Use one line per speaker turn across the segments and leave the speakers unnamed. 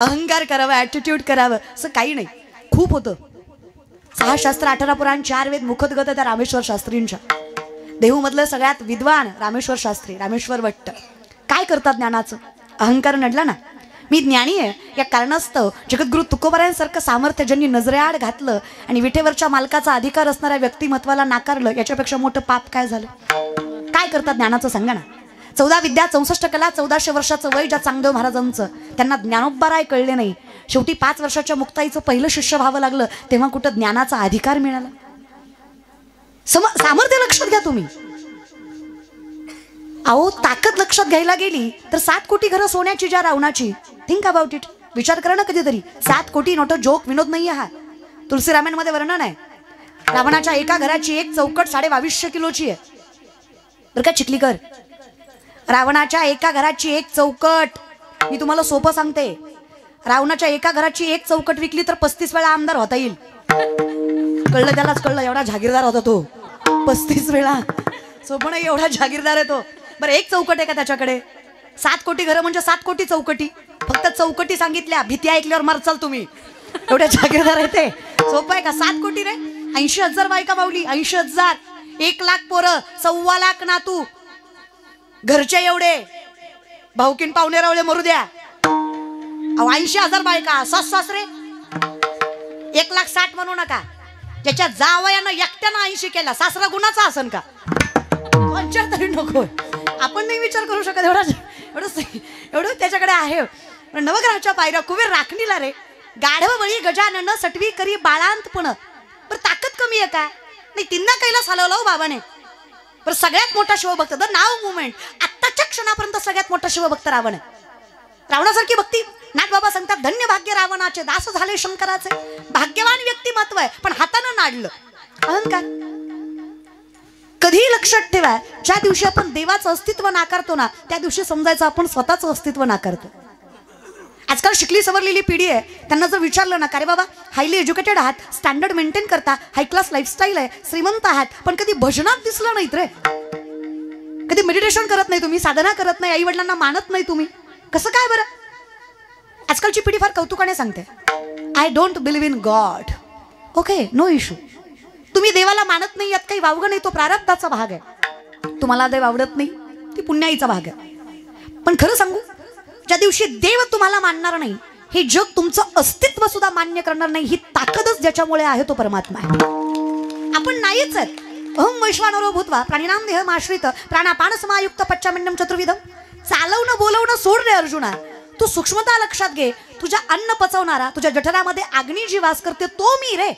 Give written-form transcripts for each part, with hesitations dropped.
अहंकार करावा, ॲटिट्यूड करावं असं काही नाही. खूप होतं. 6 शास्त्र, 18 पुराण, 4 वेद मुखोद्गत त्या रामेश्वर शास्त्रींच्या. देहूमधलं सगळ्यात विद्वान रामेश्वर शास्त्री, रामेश्वर भट्ट. काय करतात ज्ञानाचं? अहंकार नडला ना, मी ज्ञानी आहे या कारणास्तव जगद्गुरु तुकोबारायांसारखं सामर्थ्य ज्यांनी नजरेआड घातलं आणि विठेवरच्या मालकाचा अधिकार असणाऱ्या व्यक्तिमत्वाला नाकारलं, याच्यापेक्षा मोठं पाप काय झालं? काय करतात ज्ञानाचं सांगा ना. 14 विद्या 64 कला, 1400 वर्षाचं वय ज्या चांगदेव महाराजांचं, त्यांना ज्ञानोबराय कळले नाही. शेवटी 5 वर्षाच्या मुक्ताईचं पहिलं शिष्य व्हावं लागलं, तेव्हा कुठं ज्ञानाचा अधिकार मिळाला? सामर्थ्य लक्षात घ्या तुम्ही. अहो ताकद लक्षात घ्यायला गेली तर 7 कोटी घरं सोन्याची ज्या रावणाची. Think about it. विचार करा ना कधीतरी. 7 कोटी नोट जोक, विनोद नाही हा. तुलसी रामायणमध्ये वर्णन आहे. रावणाच्या एका घराची एक चौकट 2250 किलोची आहे बरं का चिखलीकर. रावणाच्या एका घराची एक चौकट, मी तुम्हाला सोपं सांगते, रावणाच्या एका घराची एक चौकट विकली तर 35 वेळा आमदार होता येईल. कळलं त्यालाच कळलं, एवढा जागीरदार होता तो. 35 वेळा सोपं नाही, एवढा जागीरदार आहे तो. बरं एक चौकट आहे का त्याच्याकडे? 7 कोटी घरं म्हणजे 7 कोटी चौकटी. फक्त चौकटी सांगितल्या, भीती ऐकल्यावर मरचाल तुम्ही. एवढ्या जागीरदार आहे ते. सोपं आहे का? 7 कोटी रे, 80,000 बायका मावली, 80,000, 1 लाख पोरं, 1.25 लाख नातू, घरचे एवढे भाऊकीन पाहुणे रावळे मरू द्या. 80,000 बायका, सासरे 1,60,000 म्हणू नका. ज्याच्या जावयानं एकट्यानं 80 केला, सासरा गुणाचा असन का? विचार तरी नको. आपण नाही विचार करू शकत एवढं त्याच्याकडे आहे. नवग्रहाच्या पायऱ्या, कुबेर राखणीला रे, गाढव बळी गजानन सटवी करी बाळांतपण. पण ताकद कमी आहे का? नाही, तिन्ना कैलास हलवला हो बाबाने. पण सगळ्यात मोठा शिवभक्त, द नाव मुवमेंट, आत्ताच्या क्षणापर्यंत सगळ्यात मोठा शिवभक्त रावण आहे. रावणासारखी भक्ती नाथबाबा सांगतात, धन्य भाग्य रावणाचे, दास झाले शंकराचे. भाग्यवान व्यक्तिमत्व आहे, पण हातानं नाडलं अहंकार. कधी लक्षात ठेवा, ज्या दिवशी आपण देवाचं अस्तित्व नाकारतो ना, त्या दिवशी समजायचं आपण स्वतःचं अस्तित्व नाकारतो. आजकाल शिकली सवरलेली पिढी आहे, त्यांना जर विचारलं ना, का रे बाबा हायली एज्युकेटेड आहात, स्टँडर्ड मेंटेन करता, हाय क्लास लाईफस्टाईल आहे, श्रीमंत आहात, पण कधी भजनात दिसलं नाहीत रे. कधी मेडिटेशन करत नाही तुम्ही, साधना करत नाही, आई वडिलांना मानत नाही तुम्ही, कसं काय बरं? आजकालची पिढी फार कौतुकाने सांगते, I don't believe in God. Okay, no issue. तुम्ही देवाला मानत नाही यात काही वावगं नाही, तो प्रारब्धाचा भाग आहे. तुम्हाला देव आवडत नाही, ती पुण्याईचा भाग आहे. पण खरं सांगू, ज्या दिवशी देव तुम्हाला मानणार नाही, हे जग तुमचं अस्तित्व सुद्धा मान्य करणार नाही, ही ताकदच ज्याच्यामुळे आहे तो परमात्मा आहे. आपण नाहीच आहेत. अहं वैश्वानरो भूत्वा प्राणिनाम देहमाश्रित प्राणापान समायुक्त पच्चामिन्नम चतुर्विधम. चालवणं बोलवणं सोड रे अर्जुना, तू सूक्ष्मता लक्षात घे. तुझ्या अन्न पचवणारा, तुझ्या जठरामध्ये अग्नी जी वास करते, तो मी रे.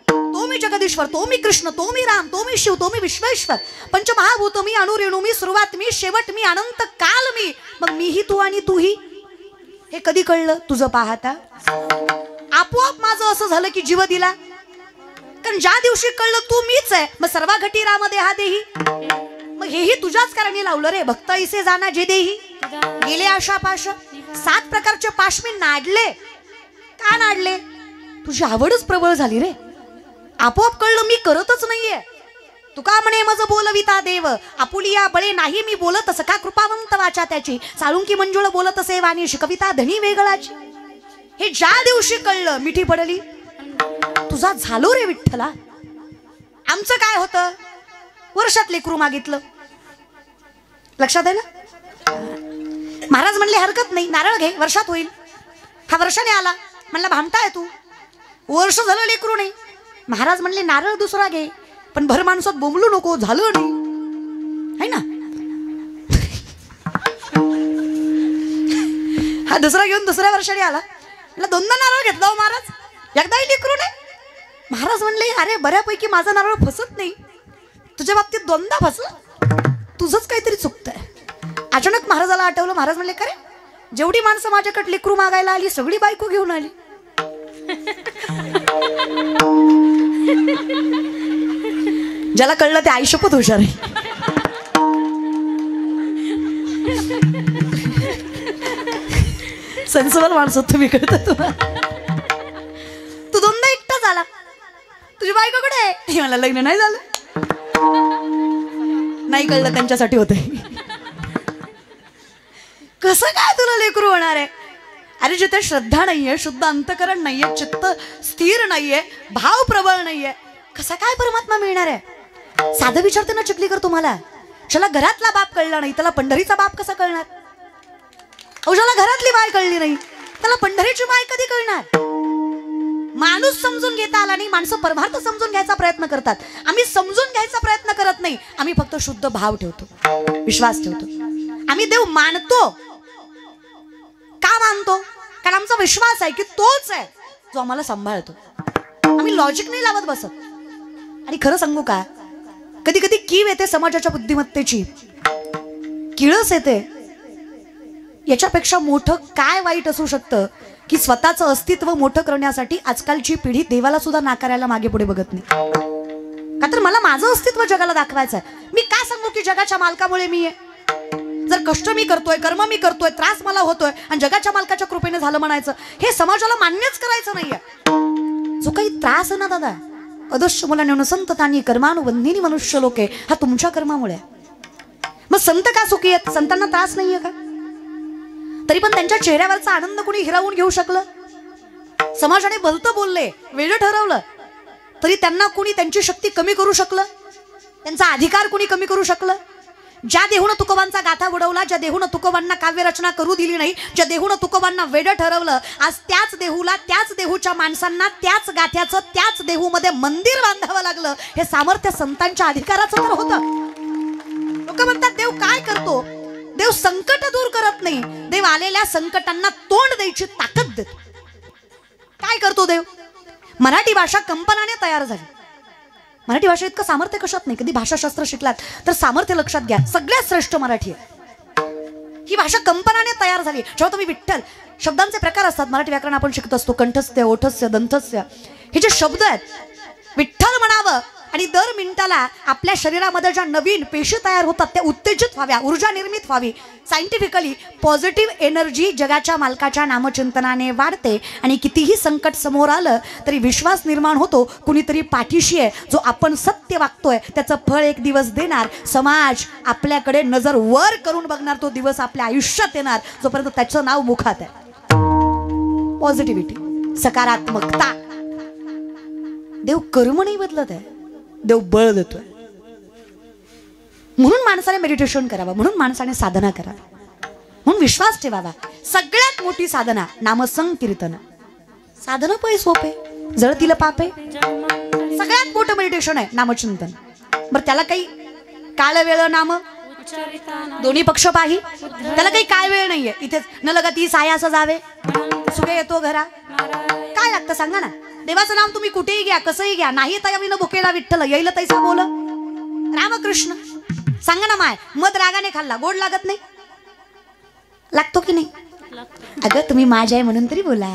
तो मी जगदीश्वर, तो मी कृष्ण, तो मी राम, तो मी शिव, तो मी विश्वेश्वर. पंचमहाभूत मी, अणुरेणू मी, सुरुवात मी, शेवट मी, अनंत काल मी. मग मीही तू आणि तूही. हे कधी कळलं? तुझं पाहता आपोआप माझं असं झालं की जीव दिला. कारण ज्या दिवशी कळलं तू मीच आहे, मग सर्वा घटी राम देहा देही, मग हेही तुझ्याच कारणी लावलं रे. भक्त ऐसे जाना जे देही गेले आशा पाश. 7 प्रकारचे पाश मी नाडले. का नाडले? तुझी आवडच प्रबळ झाली रे. आपोआप कळलं मी करतच नाहीये. तुका म्हणे मज बोलविता देव, आपुलिया बळे नाही मी बोलत, सखा कृपावंत वाचा त्याची, साळुंकी मंजुळ बोलत असे वाणी, कविता धनी वेगळाची. हे ज्या दिवशी कळलं, मिठी पडली. तुझा झालो रे विठ्ठला. आमचं काय होतं? वर्षात लेकरू मागितलं. लक्षात आहे ना? महाराज म्हणले हरकत नाही, नारळ घे, वर्षात होईल. हा वर्षाने आला. म्हणला भामटा आहे तू, वर्ष झालं लेकरू नाही. महाराज म्हणले नारळ दुसरा घे, पण भर माणसात बोंबलू नको, झालं नाही है ना. हा दुसरा घेऊन दुसऱ्या वर्षाने आला. म्हणलं 2दा नारळ घेतला हो महाराज, एकदाही लेकरू नाही. महाराज म्हणले अरे बऱ्यापैकी माझा नारळ फसत नाही, तुझ्या बाबतीत 2दा फसला, तुझंच काहीतरी चुकतंय. अचानक महाराजाला आठवलं. महाराज म्हणले का रे, जेवढी माणसं माझ्याकडे लेकरू मागायला आली, सगळी बायको घेऊन आली. ज्याला कळलं ते आयुष्यपत हुशार आहे. सेन्सिबल माणसं तुम्ही, कळतं तुम्हाला. तू 2दा एकटा झाला, तुझी बायको कुठे आहे? मला लग्न नाही झालं. नाही कळलं त्यांच्यासाठी होते. कसं काय तुला लेकरू होणार आहे? अरे जिथे श्रद्धा नाहीये, शुद्ध अंतकरण नाहीये, चित्त स्थिर नाहीये, भाव प्रबळ नाहीये, कसा काय परमात्मा मिळणार आहे? साधं विचारते ना चिखलीकर तुम्हाला, ज्याला घरातला बाप कळला नाही त्याला पंढरीचा बाप कसा कळणार? ज्याला घरातली माय कळली नाही त्याला पंढरीची माय कधी कळणार? माणूस समजून घेता आला नाही, माणसं परमार्थ समजून घ्यायचा प्रयत्न करतात. आम्ही समजून घ्यायचा प्रयत्न करत नाही, आम्ही फक्त शुद्ध भाव ठेवतो, विश्वास ठेवतो. आम्ही देव मानतो. का मानतो? कारण आमचा विश्वास आहे की तोच आहे जो आम्हाला सांभाळतो. आम्ही लॉजिक नाही लावत बसत. आणि खरं सांगू का, कधी कधी कीव येते समाजाच्या बुद्धिमत्तेची, किळस येते. याच्यापेक्षा मोठं काय वाईट असू शकतं की स्वतःचं अस्तित्व मोठं करण्यासाठी आजकालची पिढी देवाला सुद्धा नाकारायला मागे पुढे बघत नाही. का तर मला माझं अस्तित्व जगाला दाखवायचं आहे. मी काय सांगू की जगाच्या मालकामुळे मी आहे? जर कष्ट मी करतोय, कर्म मी करतोय, त्रास मला होतोय आणि जगाच्या मालकाच्या कृपेने झालं म्हणायचं, हे समाजाला मान्यच करायचं नाहीये. जो काही त्रास आहे ना दादा, अदृश्य मुलाने संततानी कर्मानुबंधिनी मनुष्य लोके, हा तुमच्या कर्मामुळे. मग संत का सुखी आहेत? संतांना त्रास नाहीये का? तरी पण त्यांच्या चेहऱ्यावरचा आनंद कुणी हिरावून घेऊ शकलं? समाजाने भलतं बोलले, वेळ ठरवलं, तरी त्यांना कुणी त्यांची शक्ती कमी करू शकलं? त्यांचा अधिकार कुणी कमी करू शकलं? ज्या देहून तुकोबांचा गाथा बुडवला, ज्या देहून तुकोबांना काव्यरचना करू दिली नाही, ज्या देहून तुकोबांना वेड ठरवलं, आज त्याच देहूला, त्याच देहूच्या माणसांना त्याच गाथ्याचं, त्याच देहूमध्ये मंदिर बांधावं लागलं. हे सामर्थ्य संतांच्या अधिकाराचं तर होतं. लोक म्हणतात देव काय करतो? देव संकट दूर करत नाही, देव आलेल्या संकटांना तोंड द्यायची ताकद देतो. काय करतो देव? मराठी भाषा कंपनाने तयार झाली. मराठी भाषा इतकं सामर्थ्य कशात नाही. कधी भाषाशास्त्र शिकलात तर सामर्थ्य लक्षात घ्या, सगळ्यात श्रेष्ठ मराठी आहे. ही भाषा कंपनाने तयार झाली. जेव्हा तुम्ही विठ्ठल, शब्दांचे प्रकार असतात, मराठी व्याकरण आपण शिकत असतो, कंठस्थ्य, ओठस्थ्य, दंतस्थ्य, हे जे शब्द आहेत, विठ्ठल म्हणावं आणि दर मिनिटाला आपल्या शरीरामध्ये ज्या नवीन पेशी तयार होतात त्या उत्तेजित व्हाव्या, ऊर्जा निर्मित व्हावी. सायंटिफिकली पॉझिटिव्ह एनर्जी जगाच्या मालकाच्या नामचिंतनाने वाढते आणि कितीही संकट समोर आलं तरी विश्वास निर्माण होतो, कुणीतरी पाठीशी आहे, जो आपण सत्य वागतोय त्याचं फळ एक दिवस देणार. समाज आपल्याकडे नजर वर करून बघणार. तो दिवस आपल्या आयुष्यात येणार जोपर्यंत त्याचं नाव मुखात आहे. पॉझिटिव्हिटी, सकारात्मकता. देव कर्म नाही बदलत आहे, देव बळ देतोय. म्हणून माणसाने मेडिटेशन करावं, म्हणून माणसाने साधना करावी, म्हणून विश्वास ठेवावा. सगळ्यात मोठी साधना नामसंकीर्तन. साधना पै सोपे, जळतील पापे. सगळ्यात मोठं मेडिटेशन आहे नामचिंतन. बरं त्याला काही काळ वेळ नाम दोन्ही पक्ष पाही, त्याला काही काय वेळ नाहीये. इथेच न लगती सायास जावे सुगे येतो घरा. काय लागतं सांगा ना? देवाचं नाम तुम्ही कुठेही घ्या, कसंही घ्या, नाही तयाविन भुकेला विठ्ठल येईल तैसा बोल. रामकृष्ण सांगा ना माय, मध रागाने खाल्ला गोड लागत नाही? लागतो की नाही? अगं तुम्ही माझ्या आहे म्हणून तरी बोला.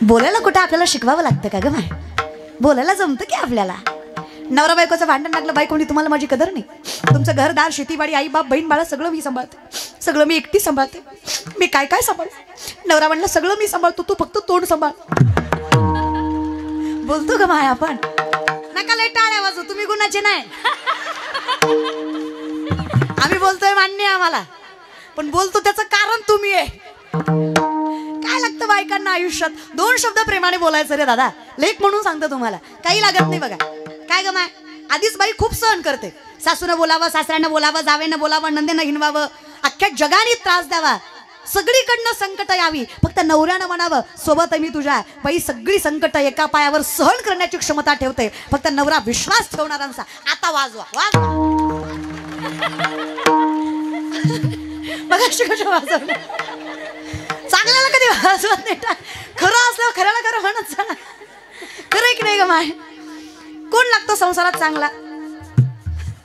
बोलायला कुठं आपल्याला शिकवावं लागतं का ग माय? बोलायला जमतं की आपल्याला? नवरा बायकोचं भांडण लागलं, बायकोनी तुम्हाला माझी कदर नाही. तुमचं घरदार, शेतीबाडी, आई बाप, बहीण बाळा सगळं मी सांभाळते, सगळं मी एकटी सांभाळते. मी काय काय सांभाळ? नवरा म्हणला सगळं मी सांभाळतो, तू फक्त तोंड सांभाळ. बोलतो का माय आपण? नका लय टाळ्या वाजू, तुम्ही गुणाचे नाही. आम्ही बोलतोय मान्य आहे आम्हाला, पण बोलतो त्याचं कारण तुम्ही आहे. काय लागतं बायकांना आयुष्यात? दोन शब्द प्रेमाने बोलायचं रे दादा. लेख म्हणून सांगतो तुम्हाला, काही लागत नाही. बघा काय ग माय, आधीच बाई खूप सहन करते. सासूनं बोलावं, सासऱ्यानं बोलावं, जावेनं बोलावं, नंदेनं हिंडवावं, अख्ख्या जगाने त्रास द्यावा, सगळीकडनं संकट यावी, फक्त नवऱ्यानं म्हणावं सोबत आहे मी तुझ्या. बाई सगळी संकट एका पायावर सहन करण्याची क्षमता ठेवते, फक्त नवरा विश्वास ठेवणाऱ्यांचा. आता वाजवा वाजवा. बघा कशा वाजवलं. चांगल्याला कधी वाजवत नाही. खरं असल्यावर खऱ्याला खरं म्हणत जा. खरं की नाही ग माय? कोण लागतो संसारात चांगला?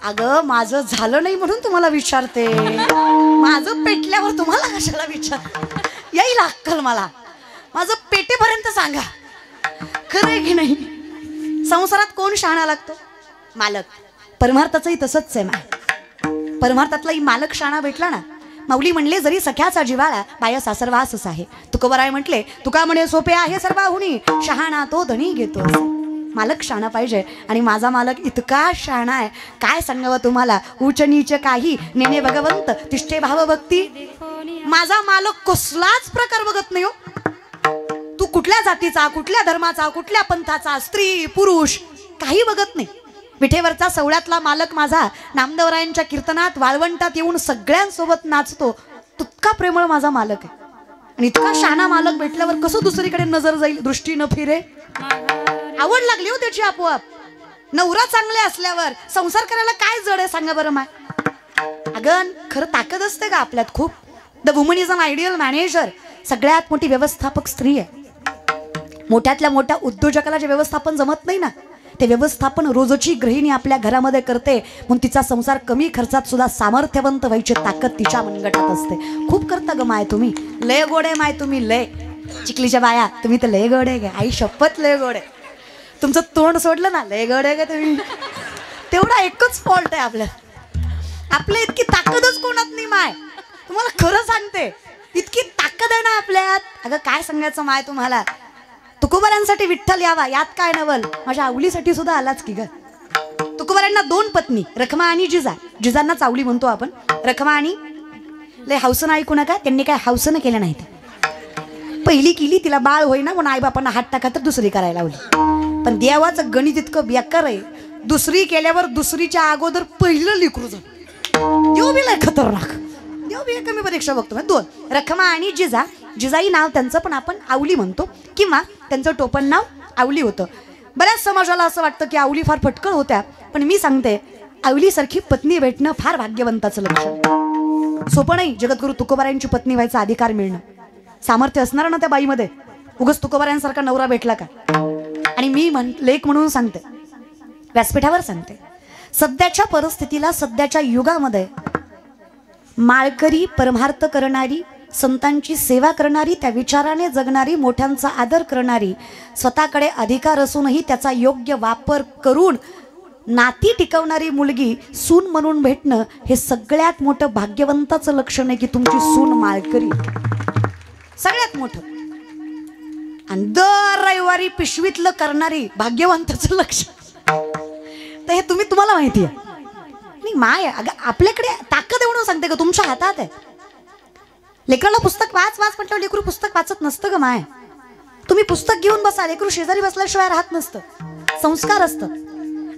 अगं माझं झालं नाही म्हणून तुम्हाला विचारते, माझं पेटल्यावर तुम्हाला कशाला विचार? येईल अक्कल मला, माझं पेटेपर्यंत सांगा. खरं की नाही? संसारात कोण शहाणा लागतो? मालक. परमार्थाचंही तसंच आहे माय. परमार्थातलाही मालक शहाणा भेटला ना. माऊली म्हणले जरी सख्याचा जिवाळा बाया सासरवासच आहे. तुकोबराय म्हटले तुका म्हणे सोपे आहे सर्वाहुनी, शहाणा तो धनी घेतो. मालक शहाणा पाहिजे आणि माझा मालक इतका शहाणा आहे, काय सांगावं तुम्हाला. उच्च नीच काही नेणे भगवंत तिष्ठे भाव भक्ती. माझा मालक कसलाच प्रकार बघत नाही हो. तू कुठल्या जातीचा, कुठल्या धर्माचा, कुठल्या पंथाचा, स्त्री पुरुष काही बघत नाही. विठेवरचा सवळ्यातला मालक माझा नामदेवरायांच्या कीर्तनात वाळवंटात येऊन सगळ्यांसोबत नाचतो. तितका प्रेमळ माझा मालक आहे. आणि इतका शहाणा मालक भेटल्यावर कसं दुसरीकडे नजर जाईल, दृष्टी न फिरे. आवड लागली हो त्याची आपोआप. नवरा चांगले असल्यावर संसार करायला काय जड आहे सांगा बरं माय. अगं खरं ताकद असते का आपल्यात खूप. The woman is an ideal manager. सगळ्यात मोठी व्यवस्थापक स्त्री आहे. मोठ्यातल्या मोठ्या उद्योजकाला जे व्यवस्थापन जमत नाही ना, ते व्यवस्थापन रोजची गृहिणी आपल्या घरामध्ये करते. म्हणून तिचा संसार कमी खर्चात सुद्धा सामर्थ्यवंत व्हायची ताकद तिच्या मनगटात असते. खूप करता ग माय तुम्ही. लय गोडे माय तुम्ही, लय चिखलीच्या बाया तुम्ही तर लय गोडे गे. आई शपथ लय गोडे. तुमचं तोंड सोडलं ना लय गोडे गे तुम्ही. तेवढा एकच फॉल्ट आहे आपल्या. आपल्या इतकी ताकदच कोणात नाही माय. तुम्हाला खरं सांगते, इतकी ताकद आहे ना आपल्यात. अगं काय सांगायचं माय तुम्हाला. तुकोबारांसाठी विठ्ठल यावा यात काय नवल. माझ्या आवलीसाठी सुद्धा आलाच की ग. तुकोबारांना 2 पत्नी, रखमा आणि जिजा. जिजांना चावली म्हणतो आपण. रखमा आणि लय हौसनं ऐकू नका, त्यांनी काय हौसनं केलं नाही. पहिली केली तिला बाळ होईना म्हणून आईबापांना हात टाका तर दुसरी करायला लावली. पण देवाचं गणित इतकं बेकार आहे. दुसरी केल्यावर दुसरीच्या अगोदर पहिलं लेकरू झालं. देव बी लय खतरनाक. देव बी कमी परीक्षा बघतो. 2 रखमा आणि जिजा. जिजाई नाव त्यांचं पण आपण आवली म्हणतो किंवा त्यांचं टोपण नाव आवली होतं. बऱ्याच समाजाला असं वाटतं की आवली फार फटकळ होत्या. पण मी सांगते, आवलीसारखी पत्नी भेटणं फार भाग्यवंताचं लक्षण. सोपं नाही जगद्गुरु तुकोबारायांची पत्नी व्हायचा अधिकार मिळणं. सामर्थ्य असणार ना त्या बाईमध्ये. उगाच तुकोबारायांसारखा नवरा भेटला का. आणि मी लेख म्हणून सांगते, व्यासपीठावर सांगते, सध्याच्या परिस्थितीला, सध्याच्या युगामध्ये माळकरी, परमार्थ करणारी, संतांची सेवा करणारी, त्या विचाराने जगणारी, मोठ्यांचा आदर करणारी, स्वतःकडे अधिकार असूनही त्याचा योग्य वापर करून नाती टिकवणारी मुलगी सून म्हणून भेटणं हे सगळ्यात मोठं भाग्यवंताचं लक्षण आहे की तुमची सून माळकरी. सगळ्यात मोठं. आणि दर रविवारी पिशवीतलं करणारी भाग्यवंताचं लक्षण. तर हे तुम्हाला माहिती आहे नाही माय. अगं आपल्याकडे ताकद आहे म्हणून सांगते का, तुमच्या हातात आहे. लेकराला पुस्तक वाच म्हटलं, लेकरू पुस्तक वाचत नसतं ग माय. तुम्ही पुस्तक घेऊन बसा, लेकरू शेजारी बसल्याशिवाय राहत नसतं. संस्कार असतात.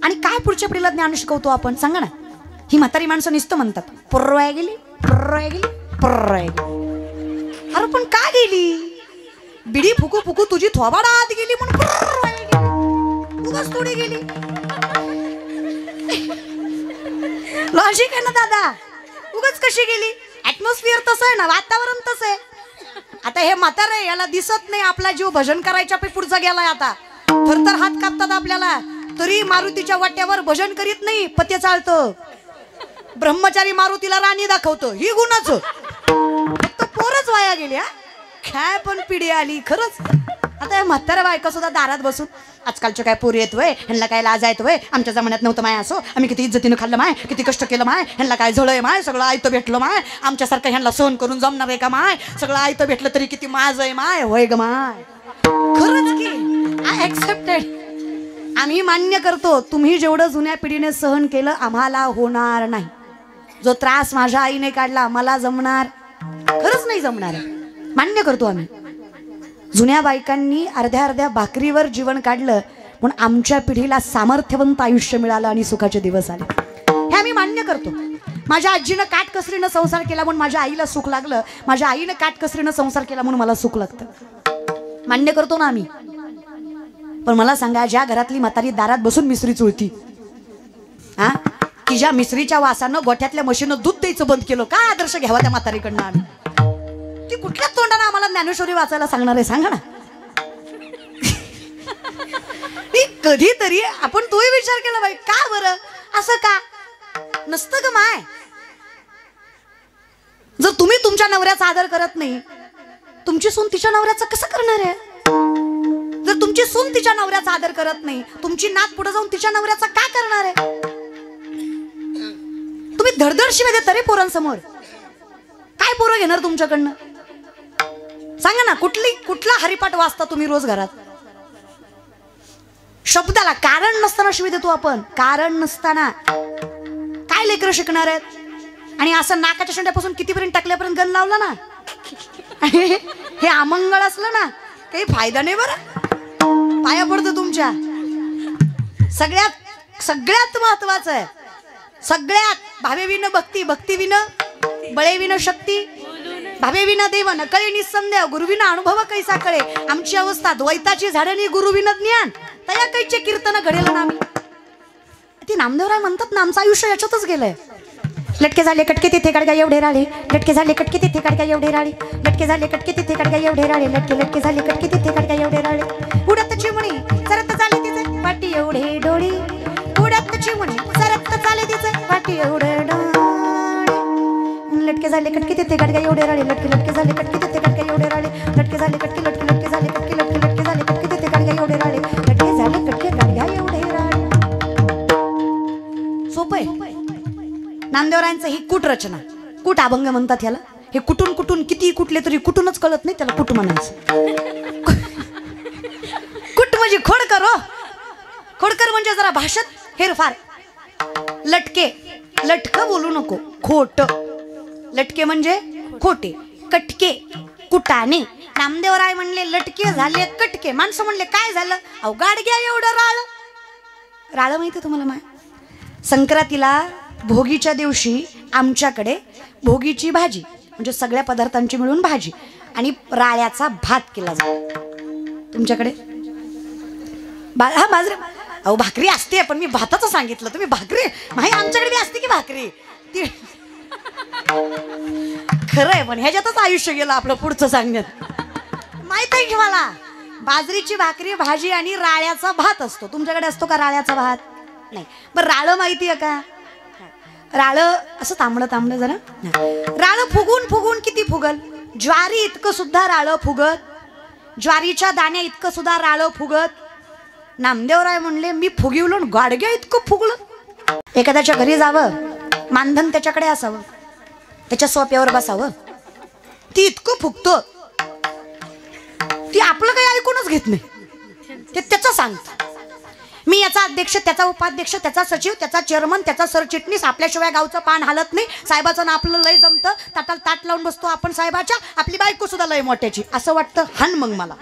आणि काय पुढच्या पिढीला ज्ञान शिकवतो आपण सांगा ना. ही म्हातारी माणसं नुसतं म्हणतात पर्राय गेली, पर्राय गेली, पर्राय गेली. अरे पण का गेली. बिडी फुकू फुकू तुझी थोबाडा आत गेली म्हणून पर्राय गेली. उगाच थोडी गेली. लॉजिक आहे ना दादा. उगाच कशी गेली. ऍटमॉस्फिअर तसं आहे ना, वातावरण तसं आहे. आता हे म्हातारे याला दिसत नाही आपला जीव भजन करायच्या पे पुढचा गेलाय. आता थरथर हात कापतात आपल्याला, तरी मारुतीच्या वाट्यावर भजन करीत नाही. पत्य चालतं. ब्रह्मचारी मारुतीला राणी दाखवतो. ही गुणाचं फक्त पोरच वाया गेली. काय पण पिढी आली खरंच. आता या म्हाताऱ्या बायका सुद्धा दारात बसून, आजकालच्या काय पोरी येतोय, ह्यांना काय लाज येतोय, आमच्या जमान्यात नव्हतं माय असो, आम्ही किती इज्जतीनं खाल्लं माय, किती कष्ट केलं माय, ह्यांना काय झळय माय, सगळं आयतं भेटलं माय, आमच्यासारखं ह्यांना सहन करून जमणार आहे का माय, सगळं आयतं भेटलं तरी किती माज आहे माय. होय ग माय. खरंच की आय ऍक्सेप्टेड. आम्ही मान्य करतो, तुम्ही जेवढं जुन्या पिढीने सहन केलं आम्हाला होणार नाही. जो त्रास माझ्या आईने काढला मला जमणार खरंच नाही जमणार. मान्य करतो आम्ही. जुन्या बायकांनी अर्ध्या अर्ध्या भाकरीवर जीवन काढलं म्हणून आमच्या पिढीला सामर्थ्यवंत आयुष्य मिळालं आणि सुखाचे दिवस आले. हे आम्ही मान्य करतो. माझ्या आजीनं काटकसरीनं संसार केला म्हणून माझ्या आईला सुख लागलं. माझ्या आईनं काटकसरीनं संसार केला म्हणून मला सुख लागतं. मान्य करतो ना आम्ही. पण मला सांगा, ज्या घरातली म्हातारी दारात बसून मिसरी चुळती, की ज्या मिसरीच्या वासानं गोठ्यातल्या म्हशीनं दूध द्यायचं बंद केलं, काय आदर्श घ्यावा त्या म्हातारीकडनं आम्ही. ती कुठल्या तोंडाने आम्हाला ज्ञानेश्वरी वाचायला सांगणार आहे सांगा ना. कधीतरी आपण तोही विचार केला बाई, का बरं असं का नसतं ग माय. जर तुम्ही तुमच्या नवऱ्याचा आदर करत नाही, तुमची सून तिच्या नवऱ्याचा कसं करणार आहे. जर तुमची सून तिच्या नवऱ्याचा आदर करत नाही, तुमची नात पुढे जाऊन तिच्या नवऱ्याचा काय करणार आहे. तुम्ही धडधड शिवाय देता रे पोरांसमोर. काय पोरं घेणार तुमच्याकडनं सांगा ना. कुठला हरिपाठ वाचता तुम्ही रोज घरात. शब्दाला कारण नसताना शिवी देतो आपण. कारण नसताना काय लेकरं शिकणार आहेत. आणि असं नाकाच्या शेंड्यापासून कितीपर्यंत टाकल्यापर्यंत गण लावला ना, हे अमंगळ असलं ना काही फायदा नाही बरं. पाया पडतो तुमच्या. सगळ्यात महत्वाचं आहे, सगळ्यात भावे विन भक्ती, भक्ती विन बळे विन शक्ती, भावे विना देव नकळे निसंदेह, गुरुविना अनुभव कैसा कळे. आमची अवस्था द्वैताची झाडणी, गुरुविन ज्ञान तया कैचे कीर्तन घडेल ना. ती नामदेवराय म्हणतात ना, आमचं आयुष्य याच्यातच गेलंय. लटके झाले कटके तिथे काढगा एवढे राळे, लटके झाले कटके तिथे काढगा एवढे राळे, लटके झाले कटके तिथे काढगा एवढे राळे, लटके झाले कटके तिथे काढगा एवढे राळे. उडत चिमणी सरत चाले तिचे वाटी एवढे डोळे, उडत चिमणी सरत चाले तिचे वाटी एवढे डोळे. लटके झाले कटके तिथे काढगा एवढे राळे, लटके झाले कटके तिथे काढगा एवढे राळे, लटके झाले कटके लटके झाले कटके झाले कटके तिथे काढगा एवढे राळे, लटके झाले कटके काढगा एवढे राळे. सोपं आहे. नामदेवरायांचं ही कूट रचना, कूट अभंग म्हणतात ह्याला. हे कुठून किती कुठले तरी कुठूनच कळत नाही, त्याला कुट म्हणायचं. कुट म्हणजे खोडकर. हो, खोडकर म्हणजे जरा भाषेत हेरफार. लटके, लटक बोलू नको, खोट. लटके म्हणजे खोटे, कटके कुटाने. नामदेवराय म्हणले लटके झाले कटके. माणसं म्हणले काय झालं, अहो गाडग्या एवढं राळ. राळ माहिती तुम्हाला? संक्रांतीला भोगीच्या दिवशी आमच्याकडे भोगीची भाजी म्हणजे सगळ्या पदार्थांची मिळून भाजी आणि राळ्याचा भात केला जातो. तुमच्याकडे हा बाजरी, अहो भाकरी असते पण मी भाताचं सांगितलं, तुम्ही भाकरी माहिती. आमच्याकडे बी असते की भाकरी ती. खरंय पण ह्याच्यातच आयुष्य गेलं आपलं पुढचं सांगण्यात. माहित आहे की मला, बाजरीची भाकरी भाजी आणि राळ्याचा भात असतो. तुमच्याकडे असतो का राळ्याचा भात? नाही. बरं राळं माहिती आहे का? राळं असं तांबडं जरा. राळं फुगून किती फुगल? ज्वारी इतकं सुद्धा राळं फुगत, ज्वारीच्या दाण्या इतकं सुद्धा राळं फुगत. नामदेवराय म्हणले मी फुगिवलो गाडग्या इतकं फुगलं. एखाद्याच्या घरी जावं, मानधन त्याच्याकडे असावं, त्याच्या सोप्यावर बसावं, ती इतकं फुगतं, ती आपलं काही ऐकूनच घेत नाही, ते त्याचं सांगतं. मी याचा अध्यक्ष, त्याचा उपाध्यक्ष, त्याचा सचिव, त्याचा चेअरमन, त्याचा सरचिटणीस, आपल्याशिवाय गावचं पान हालत नाही. साहेबाचं ना आपलं लय जमतं, ताटाला ताट लावून बसतो आपण साहेबाच्या. आपली बायको सुद्धा लय मोठ्याची असं वाटतं. हान मग मला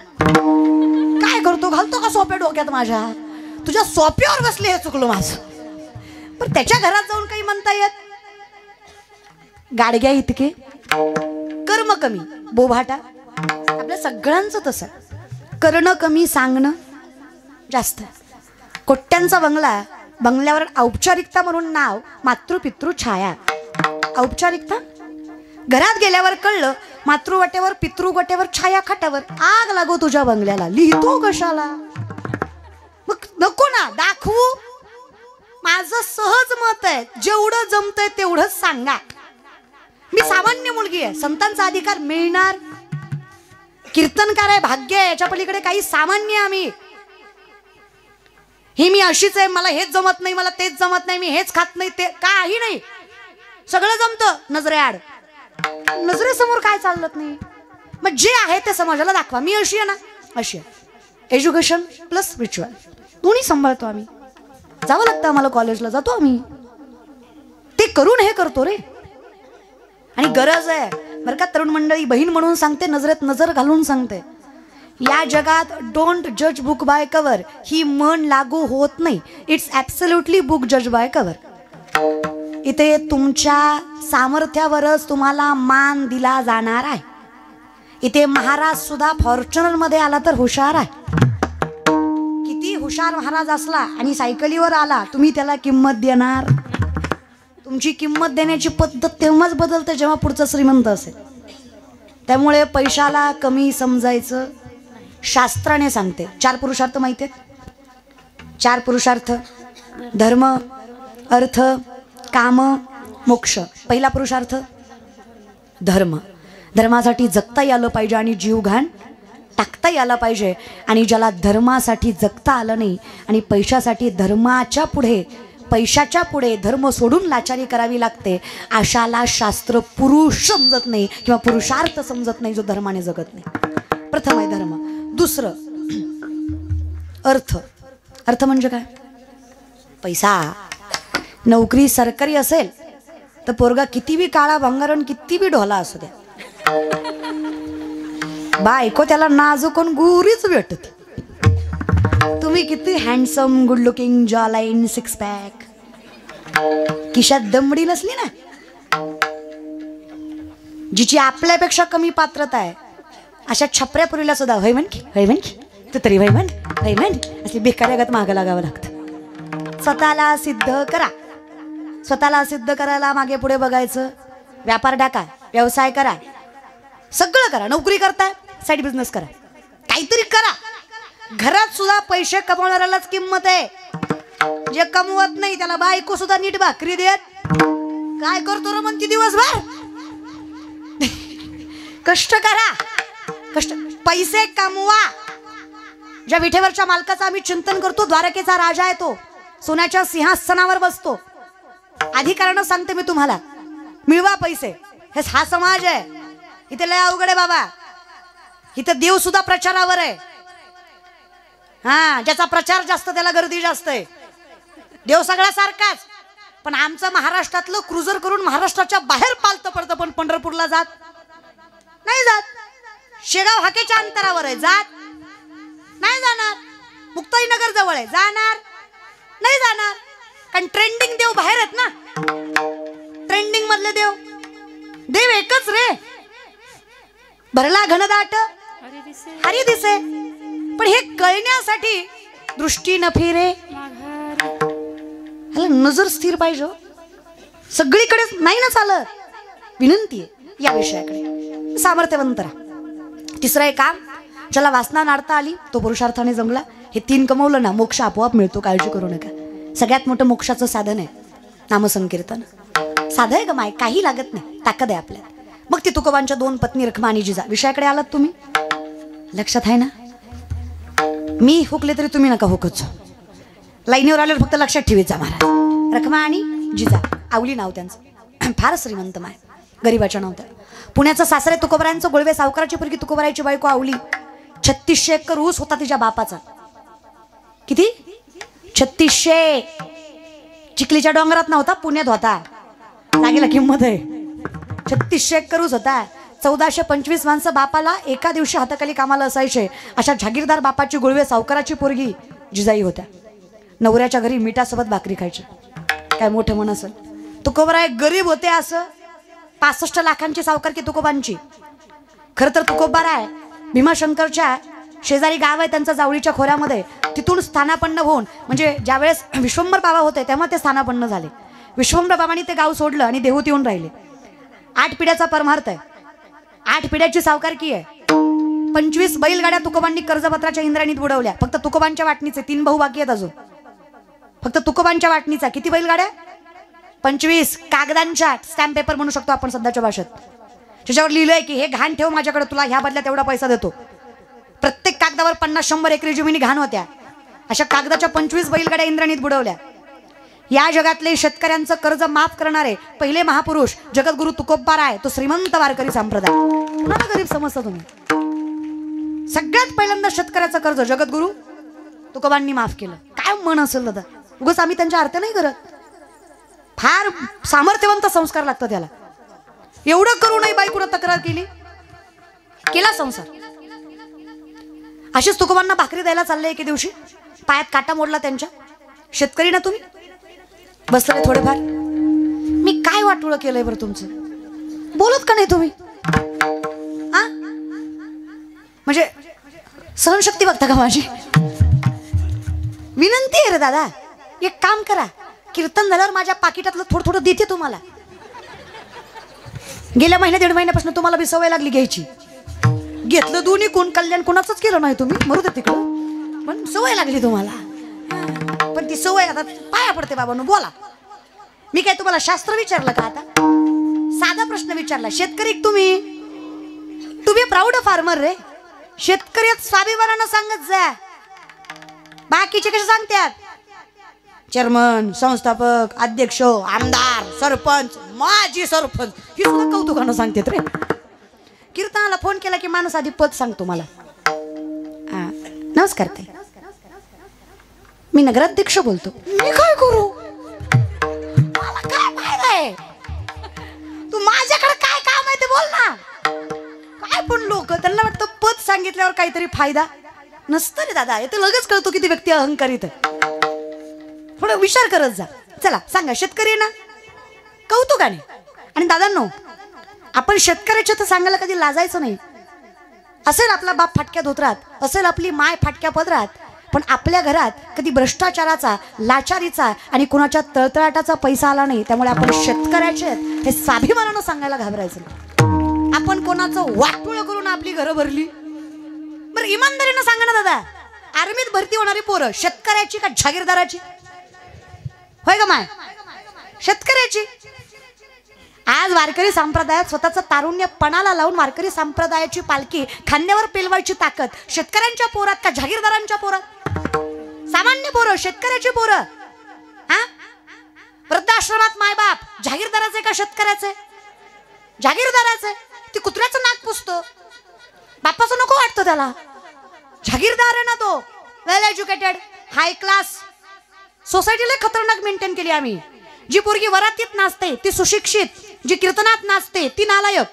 काय करतो, घालतो का सोप्या डोक्यात माझ्या? तुझ्या सोप्यावर बसले हे चुकलं माझं. पण त्याच्या घरात जाऊन काही म्हणता येत? गाडग्या इतके, कर्म कमी, बोभाटा. आपल्या सगळ्यांचं तसं, करणं कमी, सांगणं जास्त. कोट्यांचा बंगला, बंगल्यावर औपचारिकता म्हणून नाव, मातृपितृ छाया. औपचारिकता. घरात गेल्यावर कळलं मातृवटेवर पितृवटेवर छाया खाटावर. आग लागो तुझ्या बंगल्याला, लिहितो कशाला? मग नको ना दाखवू. माझं सहज मत आहे, जेवढं जमतंय तेवढंच सांगा. मी सामान्य मुलगी आहे, संतांचा अधिकार मिळणार. कीर्तनकार आहे, भाग्य आहे, याच्या पलीकडे काही सामान्य आम्ही. ही मी अशीच आहे, मला हेच जमत नाही, मला तेच जमत नाही, मी हेच खात नाही, ते काही नाही, सगळं जमतं नजरेआड. नजरेसमोर काय चालत नाही. मग जे आहे ते समाजाला दाखवा. मी अशी आहे ना, अशी आहे. एज्युकेशन प्लस रिच्युअल दोन्ही सांभाळतो आम्ही. जावं लागतं आम्हाला, कॉलेजला जातो आम्ही, ते करून हे करतो रे. आणि गरज आहे बरं का तरुण मंडळी, बहीण म्हणून सांगते, नजरेत नजर घालून सांगते. या जगात डोंट जज बुक बाय कवर ही म्हण लागू होत नाही. इट्स ॲब्सोल्युटली बुक जज बाय कवर. इथे तुमच्या सामर्थ्यावरच तुम्हाला मान दिला जाणार आहे. इथे महाराज सुद्धा फॉर्च्युनर मध्ये आला तर हुशार आहे. किती हुशार महाराज असला आणि सायकलीवर आला, तुम्ही त्याला किंमत देणार. तुमची किंमत देण्याची पद्धत तेव्हाच बदलते जेव्हा पुढचा श्रीमंत असेल. त्यामुळे पैशाला कमी समजायचं. शास्त्राने सांगते 4 पुरुषार्थ माहिती आहेत? 4 पुरुषार्थ: धर्म, अर्थ, काम, मोक्ष. पहिला पुरुषार्थ धर्म. धर्मासाठी जगता यायला पाहिजे आणि जीव घाण टाकता यायला पाहिजे. आणि ज्याला धर्मासाठी जगता आलं नाही आणि पैशासाठी धर्माच्या पुढे, पैशाच्या पुढे धर्म सोडून लाचारी करावी लागते, अशाला शास्त्र पुरुष समजत नाही किंवा पुरुषार्थ समजत नाही, जो धर्माने जगत नाही. प्रथम आहे धर्म. दुसरं अर्थ. अर्थ म्हणजे काय? पैसा. नोकरी सरकारी असेल तर पोरगा किती बी काळा भंगार आणि किती बी ढोला असू द्या, बायको त्याला नाजूक गुरीच भेटत. तुम्ही किती हँडसम, गुड लुकिंग, जॉ लाईन, सिक्स पॅक, खिशात दमडी नसली ना, जिची आपल्यापेक्षा कमी पात्रता आहे, अशा छपऱ्या पुरीला सुद्धा होय म्हण की तू तरी होय म्हण अशी बेकार्यागत मागं लागावं लागतं. स्वतःला सिद्ध करा. स्वतःला सिद्ध करायला मागे पुढे बघायचं. व्यापार टाका, व्यवसाय करा, सगळं करा. नोकरी करताय, साईड बिझनेस करा, काहीतरी करा. घरात सुद्धा पैसे कमवणाऱ्यालाच किंमत आहे. जे कमवत नाही त्याला बायको सुद्धा नीट भाकरी देत. काय करतो रे म्हणती दिवसभर? कष्ट करा, कष्ट, पैसे कमवा. ज्या विठेवरच्या मालकाचं आम्ही चिंतन करतो, द्वारकेचा राजा आहे तो, सोन्याच्या सिंहासनावर बसतो. अधिकारानं सांगते मी तुम्हाला, मिळवा पैसे. हे हा समाज आहे. इथे लय अवघड आहे बाबा. इथे देव सुद्धा प्रचारावर आहे. हा, ज्याचा प्रचार जास्त त्याला गर्दी जास्त आहे. देव सगळा सारखाच. पण आमचं महाराष्ट्रातलं क्रुझर करून महाराष्ट्राच्या बाहेर पालतं पडतं, पण पंढरपूरला जात नाही. जात शेगाव हाकेच्या अंतरावर आहे, जात नाही जाणार. मुक्ताईनगर जवळ आहे, जाणार नाही जाणार. कारण ट्रेंडिंग देव बाहेर आहेत ना. ट्रेंडिंग मधले देव एकच रे. भरला घनदाट हरी दिसे. पण हे कळण्यासाठी दृष्टी न फिरे, नजर स्थिर पाहिजे. सगळीकडे नाही ना चालत. विनंती आहे या विषयाकडे सामर्थ्यवंत राहा. तिसरं एक काम, ज्याला वासना नाडता आली तो पुरुषार्थाने जमला. हे 3 कमवलं ना, मोक्ष आपोआप मिळतो. काळजी करू नका. सगळ्यात मोठं मोक्षाचं साधन आहे नामसंकीर्तन. साधं आहे का माय? काही लागत नाही, ताकद आहे आपल्यात. मग ती तुकोबांच्या 2 पत्नी रखमा आणि जिजा. विषयाकडे आलात तुम्ही? लक्षात आहे ना? मी हुकले तरी तुम्ही नका हुकच. लाईनीवर आल्यावर फक्त लक्षात ठेवायचा महाराज. रखमा आणि जिजा, आवली नाव त्यांचं. फार श्रीमंत माय, गरीबाच्या नव्हत्या. पुण्याचं सासरे तुकोबरायांचं, गोळवे सावकाराची पोरगी तुकोबरायची बायको आवली. 3600 एकर ऊस होता तिच्या बापाचा. किती? 3600. चिखलीच्या डोंगरात नव्हता, पुण्यात होता. जागेला किंमत आहे. 3600 एकर ऊस होता. 1425 माणसं बापाला एका दिवशी हाताखाली कामाला असायचे. अशा जागीरदार बापाची गोळवे सावकाराची पोरगी जिजाई होत्या. नवऱ्याच्या घरी मिठासोबत भाकरी खायची. काय मोठं मन असेल. तुकोबराय गरीब होते असं 65 लाखांची सावकारकी तुकोबांची. खरं तर तुकोबाराय भीमाशंकरच्या शेजारी गाव आहे त्यांचं, जावळीच्या खोऱ्यामध्ये. तिथून स्थानापन्न होऊन, म्हणजे ज्यावेळेस विश्वंभर बाबा होते तेव्हा ते स्थानापन्न झाले. विश्वंभर बाबांनी ते गाव सोडलं आणि देहूत येऊन राहिले. 8 पिढ्याचा परमार्थ आहे. 8 पिढ्याची सावकारकी आहे. 25 बैलगाड्या तुकोबांनी कर्जपत्राच्या इंद्राणीत बुडवल्या. फक्त तुकोबांच्या वाटणीचे 3 भाऊ बाकी आहेत अजून. फक्त तुकोबांच्या वाटणीचा किती बैलगाड्या? 25. कागदांच्या, स्टॅम्प पेपर म्हणू शकतो आपण सध्याच्या भाषेत. त्याच्यावर लिहिलंय की हे घाण ठेव माझ्याकडे, तुला ह्या बदल्यात एवढा पैसा देतो. प्रत्येक कागदावर 50-100 एकरी जमिनी घाण होत्या. अशा कागदाच्या 25 बैलगाड्या इंद्राणीत बुडवल्या. या जगातले शेतकऱ्यांचं कर्ज माफ करणारे पहिले महापुरुष जगद्गुरु तुकोबाराय. तो श्रीमंत वारकरी संप्रदाय. कुणाला गरीब समजता तुम्ही? सगळ्यात पहिल्यांदा शेतकऱ्याचं कर्ज जगद्गुरु तुकोबांनी माफ केलं. काय मन असेल दादा? उगाच आम्ही त्यांच्या अर्थ नाही करत. फार सामर्थ्यवंत संस्कार लागतो त्याला. एवढं करू नये बायकोनं तक्रार केली, केला संसार. अशीच तुकोबांना भाकरी द्यायला चालले. एके दिवशी पायात काटा मोडला त्यांच्या. शेतकरी ना तुम्ही, बसले थोडेफार. मी काय वाटोळं केलंय बरं तुमचं? बोलत का नाही तुम्ही? हा, म्हणजे सहनशक्ती बघता का माझी? विनंती आहे रे दादा, एक काम करा. कीर्तन झाल्यावर माझ्या पाकिटातलं थोडं थोडं देते तुम्हाला. गेल्या महिन्या 1.5 महिन्यापासून तुम्हाला बी सवय लागली घ्यायची. घेतलं दोन्ही कोण, कल्याण कोणाचंच केलं नाही तुम्ही. मरू दे तिकडं, पण सवय लागली तुम्हाला. पण ती सवय आता पाया पडते बाबांनो. बोला. मी काय तुम्हाला शास्त्र विचारलं का? आता साधा प्रश्न विचारला. शेतकरी तुम्ही प्राऊड फार्मर रे. शेतकऱ्यात स्वाभिमानानं सांगत जा. बाकीचे कसे सांगतात? चेअरमन, संस्थापक, अध्यक्ष, आमदार, सरपंच, माजी सरपंच, ही सुद्धा कौतुकानं सांगतात रे. कीर्तनाला फोन केला की माणूस आधी पद सांगतो मला. नमस्कार ताई, मी नगराध्यक्ष बोलतो. मी काय करू? मला काय फायदा आहे? तू माझ्याकडे काय काम आहे ते बोल ना. काय पुण्य पण लोक, त्यांना वाटतं पद सांगितल्यावर काहीतरी फायदा नसतं रे दादा. ते लगेच कळतो की ती व्यक्ती अहंकारित आहे. थोडं विचार करत जा. चला सांगा, शेतकरी ना, कौतुकाने. आणि दादांनो, आपण शेतकऱ्याच्या तर सांगायला कधी लाजायचं नाही. असेल आपला बाप फाटक्या धोत्रात, असेल आपली माय फाटक्या पदरात, पण आपल्या घरात कधी भ्रष्टाचाराचा, लाचारीचा आणि कुणाच्या तळतळाटाचा पैसा आला नाही. त्यामुळे आपण शेतकऱ्याचे हे स्वाभिमानानं सांगायला घाबरायचं नाही. आपण कोणाचं वाटोळ करून आपली घरं भरली. बरं इमानदारीनं सांगा ना दादा, आर्मीत भरती होणारी पोरं शेतकऱ्याची का जागीरदाराची? होय का माय? शेतकऱ्याची. आज वारकरी संप्रदायात स्वतःचं तारुण्य पणाला लावून वारकरी संप्रदायाची पालखी खांद्यावर पेलवायची ताकद शेतकऱ्यांच्या पोरात का जागीरदारांच्या पोरात? सामान्य पोरं, शेतकऱ्याची पोरं. हा, वृद्धाश्रमात मायबाप जागीरदाराचे का शेतकऱ्याचे? जागीरदाराचे. ती कुत्र्याचं नाक पुसतो, बापाचं नको वाटतं त्याला. जागीरदार आहे ना तो, वेल एज्युकेटेड, हाय क्लास. सोसायटीला खतरनाक मेंटेन केली आम्ही. जी पोरगी वरातीत नाचते ती सुशिक्षित, जी कीर्तनात नाचते ती नालायक.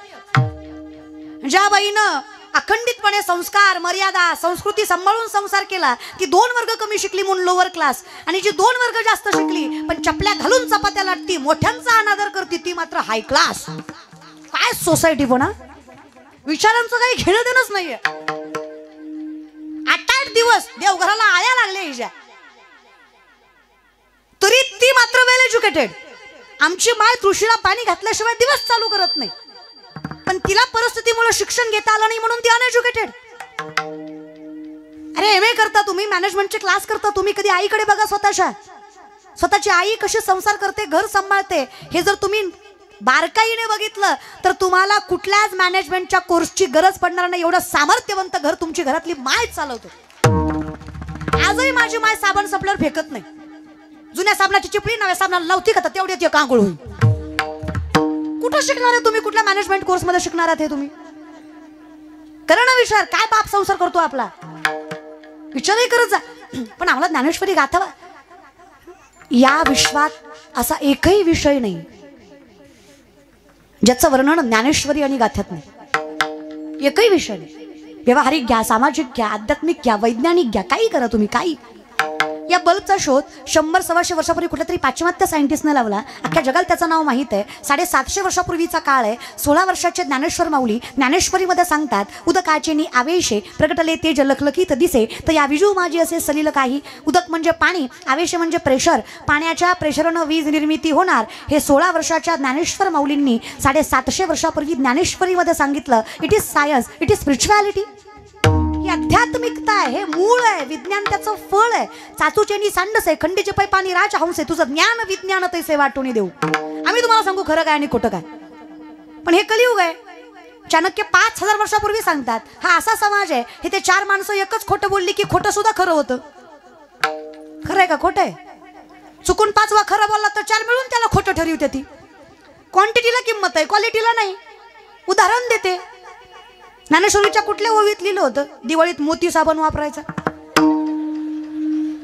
ज्या बाईनं अखंडितपणे संस्कार, मर्यादा, संस्कृती सांभाळून संसार केला ती 2 वर्ग कमी शिकली म्हणून लोअर क्लास, आणि जी 2 वर्ग जास्त शिकली पण चपल्या घालून चपात्या लाटती, मोठ्यांचा अनादर करते, ती मात्र हाय क्लास. काय सोसायटी पण हा, विचारांचं काही घेणं देणंच नाहीये. 8-8 दिवस देवघराला आया लागले हिच्या, तरी ती मात्र वेल एज्युकेटेड. आमची माय तुळशीला पाणी घातल्याशिवाय दिवस चालू करत नाही, पण तिला परिस्थितीमुळे शिक्षण घेता आलं नाही म्हणून ती अनएज्युकेटेड. अरे एमए करता तुम्ही, मॅनेजमेंटचे क्लास करता तुम्ही, कधी आईकडे बघा स्वतःच्या. स्वतःची आई कशी संसार करते, घर सांभाळते, हे जर तुम्ही बारकाईने बघितलं तर तुम्हाला कुठल्याच मॅनेजमेंटच्या कोर्सची गरज पडणार नाही. एवढं सामर्थ्यवंत घर तुमची घरातली माय चालवते. आजही माझी माय साबण संपल्यावर फेकत नाही. जुन्या साबणाची चिपळी नव्या साबणाला लावती का, तेवढी ती कांगुळ होईल. कुठं शिकणार आहे तुम्ही? कुठल्या मॅनेजमेंट कोर्स मध्ये शिकणार आहात हे तुम्ही? करा ना विचार. काय बाप संसार करतो आपला, विचारही करत जा. पण आम्हाला ज्ञानेश्वरी गाथा, या विश्वात असा एकही विषय नाही ज्याचं वर्णन ज्ञानेश्वरी आणि गाथ्यात नाही. एकही विषय नाही. व्यवहारिक घ्या, सामाजिक घ्या, आध्यात्मिक घ्या, वैज्ञानिक घ्या, काही करा तुम्ही, काही. या बल्बचा शोध 100-125 वर्षापूर्वी कुठल्या तरी पाश्चिमात्य सायंटिस्टने लावला. अख्ख्या जगाला त्याचं नाव माहीत आहे. 750 वर्षापूर्वीचा काळ आहे. 16 वर्षाचे ज्ञानेश्वर माऊली ज्ञानेश्वरीमध्ये सांगतात, उदकाचेनी आवेशे प्रगटले तेज लखलखीत दिसे, तर या विजू माझी असे सलील काही. उदक म्हणजे पाणी, आवेश म्हणजे प्रेशर, पाण्याच्या प्रेशरनं वीज निर्मिती होणार. हे 16 वर्षाच्या ज्ञानेश्वर माऊलींनी 750 वर्षापूर्वी ज्ञानेश्वरीमध्ये सांगितलं. It is science, it is spirituality. ही आध्यात्मिकता आहे, हे मूळ आहे, विज्ञान त्याचं फळ आहे. चाचूचेनी सांडस आहे, खंडीचे पै पाणी राज हंस आहे. तुझं ज्ञान विज्ञान तैसे वाटून देऊ. आम्ही तुम्हाला सांगू खरं काय आणि खोटं काय. पण हे कलियुग आहे. चाणक्य 5000 वर्षापूर्वी सांगतात, हा असा समाज आहे, हे ते 4 माणसं एकच खोटं बोलली की खोटं सुद्धा खरं होतं. खरं आहे का खोटं आहे? चुकून 5 वा खरं बोलला तर 4 मिळून त्याला खोटं ठरवते. ती क्वांटिटीला किंमत आहे, क्वालिटीला नाही. उदाहरण देते. ज्ञानेश्वरीच्या कुठल्या ओवीत लिहिलं होतं दिवाळीत मोती साबण वापरायचा?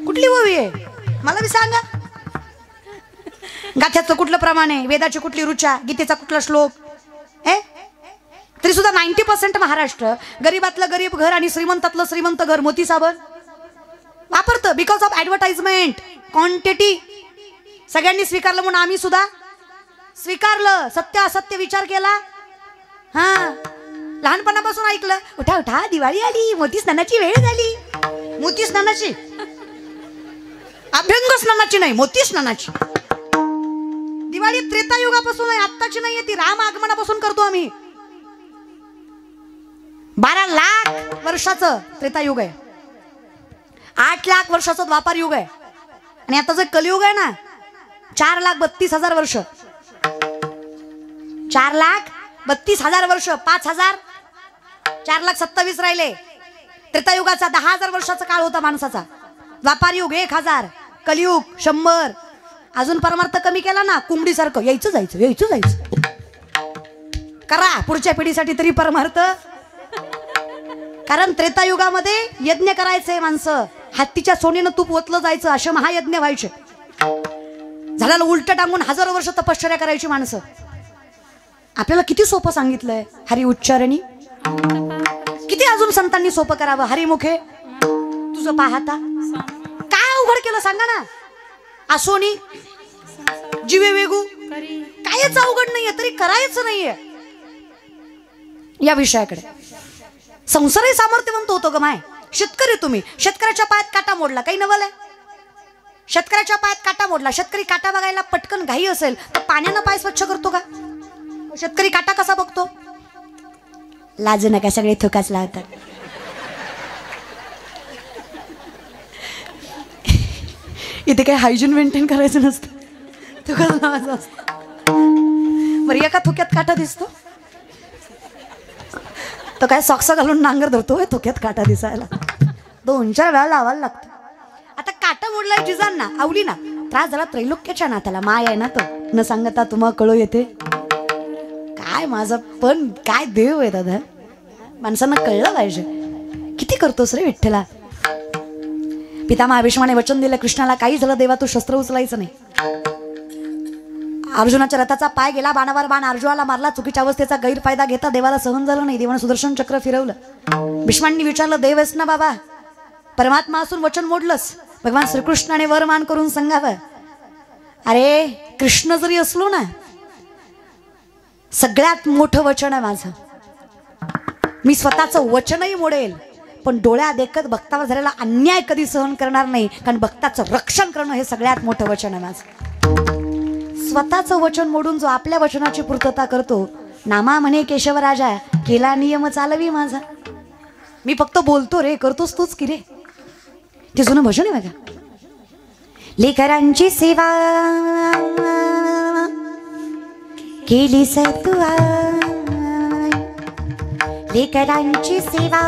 कुठली ओवी आहे मला बी सांगा. गाथ्याचं कुठलं प्रमाण आहे, वेदाची कुठली ऋचा, गीतेचा कुठला श्लोक आहे? तरी सुद्धा 90% महाराष्ट्र गरीबातलं गरीब घर आणि श्रीमंतातलं श्रीमंत घर मोती साबण वापरतं. Because of advertisement, quantity. सगळ्यांनी स्वीकारलं म्हणून आम्ही सुद्धा स्वीकारलं. सत्य असत्य विचार केला. हा, लहानपणापासून ऐकलं, उठा उठा दिवाळी आली, मोती स्नानाची वेळ झाली. मोती स्नानाची, अभ्यंग स्नानाची नाही, मोती स्नानाची. दिवाळी त्रेतायुगापासून आहे, आत्ताची नाहीये ती. राम आगमनापासून करतो आम्ही. 12 लाख वर्षाचं त्रेतायुग आहे, 8 लाख वर्षाचं द्वापार युग आहे, आणि आता जे कलियुग आहे ना 4,32,000 वर्ष. 4,32,000 वर्ष. 5,000 4,27,000 राहिले. त्रेतायुगाचा 10,000 वर्षाचा काळ होता माणसाचा. द्वापार युग 1,000, कलियुग 100. अजून परमार्थ कमी केला ना, कुंबडीसारखं यायचं जायचं यायचं जायचं. करा पुढच्या पिढीसाठी तरी परमार्थ. कारण त्रेतायुगामध्ये यज्ञ करायचे माणसं, हत्तीच्या सोनेनं तूप ओतलं जायचं, असे महायज्ञ व्हायचे. झाडाला उलट टांगून हजारो वर्ष तपश्चर्या करायची माणसं. आपल्याला किती सोपं सांगितलंय, हरी उच्चारणी किती अजून संतांनी सोपं करावं. हरिमुखे तुझं पाहता काय अवघड केलं सांगा ना. आसोनी जीवे वेगू कायच अवघड नाहीये, तरी करायचं नाहीये. या विषयाकडे संसारही सामर्थ्यवंत होतो ग माय. शेतकरी तुम्ही, शेतकऱ्याच्या पायात काटा मोडला, काही नवल आहे. शेतकऱ्याच्या पायात काटा मोडला, शेतकरी काटा बघायला पटकन घाई असेल तर पाण्यानं पाय स्वच्छ करतो का? शेतकरी काटा कसा बघतो? लाजू नका, सगळे थुकाच लावतात. इथे काही हायजीन मेंटेन करायचं नसतं, थुकाच लावायचं असतं. बरं एका थुक्यात काटा दिसतो तो काय सॉक्स घालून नांगर धरतो थुक्यात काटा दिसायला. 2-4 वेळा लावायला लागतो. आता काटा मोडलाय जिजांना, आवली ना, त्रास झाला त्रैलोक्याच्या नात्याला. माय आहे ना तो, न सांगता तुम्हाला कळू येते. काय माझं पण काय देव आहे दादा, माणसांना कळलं पाहिजे. किती करतोस रे विठ्ठला. पितामह भीष्माने वचन दिलं कृष्णाला, काही झालं देवा तू शस्त्र उचलायचं नाही. अर्जुनाच्या रथाचा पाय गेला, बाणावर बाण अर्जुनाला मारला. चुकीच्या अवस्थेचा गैरफायदा घेता देवाला सहन झालं नाही. देवानं सुदर्शन चक्र फिरवलं. भीष्मांनी विचारलं, देव आहेस ना बाबा, परमात्मा असून वचन मोडलंस. भगवान श्रीकृष्णाने वरमान करून सांगावं, अरे कृष्ण जरी असलो ना, सगळ्यात मोठं वचन आहे माझं. मी स्वतःचं वचनही मोडेल, पण डोळ्या देखत भक्तावर झालेला अन्याय कधी सहन करणार नाही, कारण भक्ताचं रक्षण करणं हे सगळ्यात मोठं वचन आहे माझं. स्वतःचं वचन मोडून जो आपल्या वचनाची पूर्तता करतो, नामा म्हणे केशवराजा केला नियम चालवी माझा. मी फक्त बोलतो रे, करतोस तूच की रे. ते जुनं भजन आहे बघा. लेकरांची सेवा केली सतुआ, लेकरांची सेवा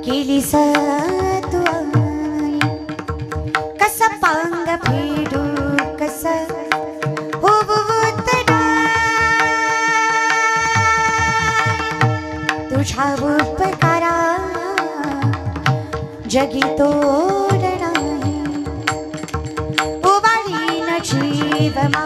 केली सतुआ. कस पांग फेडू कस तुझ्या उपकारा जगी तोड नाही. उभारी न जीव मा